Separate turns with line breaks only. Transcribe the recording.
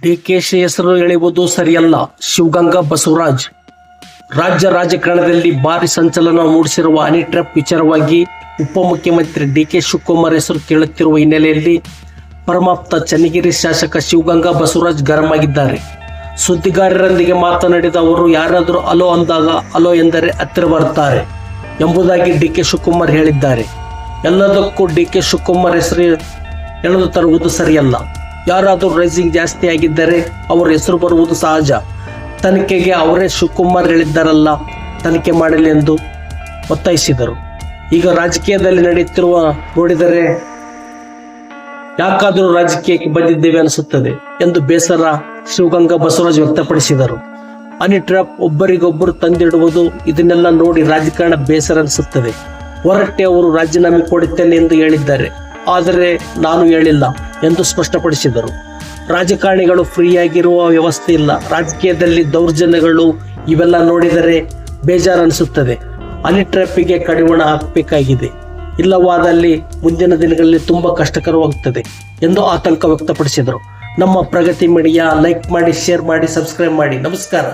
ಡಿಕೆಶಿ ಹೆಸರು ಎಳೆಯುವುದು ಸರಿಯಲ್ಲ. ಶಿವಗಂಗಾ ಬಸವರಾಜ್. ರಾಜ್ಯ ರಾಜಕಾರಣದಲ್ಲಿ ಭಾರಿ ಸಂಚಲನ ಮೂಡಿಸಿರುವ ಹನಿ ಟ್ರ್ಯಾಪ್ ವಿಚಾರವಾಗಿ ಉಪಮುಖ್ಯಮಂತ್ರಿ ಡಿಕೆ ಶಿವಕುಮಾರ್ ಹೆಸರು ಕೇಳುತ್ತಿರುವ ಹಿನ್ನೆಲೆಯಲ್ಲಿ ಪರಮಾಪ್ತ ಚನ್ನಗಿರಿ ಶಾಸಕ ಶಿವಗಂಗಾ ಬಸವರಾಜ್ ಗರಂ ಆಗಿದ್ದಾರೆ. ಸುದ್ದಿಗಾರರೊಂದಿಗೆ ಮಾತನಾಡಿದ ಅವರು, ಯಾರಾದರೂ ಅಲೋ ಅಂದಾಗ ಅಲೋ ಎಂದರೆ ಹತ್ತಿರ ಬರುತ್ತಾರೆ ಎಂಬುದಾಗಿ ಡಿಕೆ ಶಿವಕುಮಾರ್ ಹೇಳಿದ್ದಾರೆ. ಎಲ್ಲದಕ್ಕೂ ಡಿಕೆ ಶಿವಕುಮಾರ್ ಹೆಸರು ಎಳೆದು ತರುವುದು ಸರಿಯಲ್ಲ. ಯಾರಾದರೂ ರೈಸಿಂಗ್ ಜಾಸ್ತಿ ಆಗಿದ್ದರೆ ಅವರ ಹೆಸರು ಬರುವುದು ಸಹಜ. ತನಿಖೆಗೆ ಅವರೇ ಶಿವಕುಮಾರ್ ಹೇಳಿದ್ದಾರಲ್ಲ, ತನಿಖೆ ಮಾಡಲಿ ಎಂದು ಒತ್ತಾಯಿಸಿದರು. ಈಗ ರಾಜಕೀಯದಲ್ಲಿ ನಡೆಯುತ್ತಿರುವ ನೋಡಿದರೆ ಯಾಕಾದರೂ ರಾಜಕೀಯಕ್ಕೆ ಬಂದಿದ್ದೇವೆ ಅನಿಸುತ್ತದೆ ಎಂದು ಬೇಸರ ಶಿವಗಂಗಾ ಬಸವರಾಜ್ ವ್ಯಕ್ತಪಡಿಸಿದರು. ಹನಿ ಟ್ರ್ಯಾಪ್ ಒಬ್ಬರಿಗೊಬ್ಬರು ತಂದಿಡುವುದು, ಇದನ್ನೆಲ್ಲ ನೋಡಿ ರಾಜಕಾರಣ ಬೇಸರ ಅನಿಸುತ್ತದೆ. ಹೊರಟ್ಟೆ ಅವರು ರಾಜೀನಾಮೆ ಕೊಡುತ್ತೇನೆ ಎಂದು ಹೇಳಿದ್ದಾರೆ, ಆದರೆ ನಾನು ಹೇಳಿಲ್ಲ ಎಂದು ಸ್ಪಷ್ಟಪಡಿಸಿದರು. ರಾಜಕಾರಣಿಗಳು ಫ್ರೀಯಾಗಿರುವ ವ್ಯವಸ್ಥೆ ಇಲ್ಲ. ರಾಜಕೀಯದಲ್ಲಿ ದೌರ್ಜನ್ಯಗಳು ಇವೆಲ್ಲ ನೋಡಿದರೆ ಬೇಜಾರನಿಸುತ್ತದೆ. ಹನಿ ಟ್ರ್ಯಾಪಿಗೆ ಕಡಿವಾಣ ಹಾಕಬೇಕಾಗಿದೆ. ಇಲ್ಲವಾದಲ್ಲಿ ಮುಂದಿನ ದಿನಗಳಲ್ಲಿ ತುಂಬಾ ಕಷ್ಟಕರವಾಗುತ್ತದೆ ಎಂದು ಆತಂಕ ವ್ಯಕ್ತಪಡಿಸಿದರು. ನಮ್ಮ ಪ್ರಗತಿ ಮೀಡಿಯಾ ಲೈಕ್ ಮಾಡಿ, ಶೇರ್ ಮಾಡಿ, ಸಬ್ಸ್ಕ್ರೈಬ್ ಮಾಡಿ. ನಮಸ್ಕಾರ.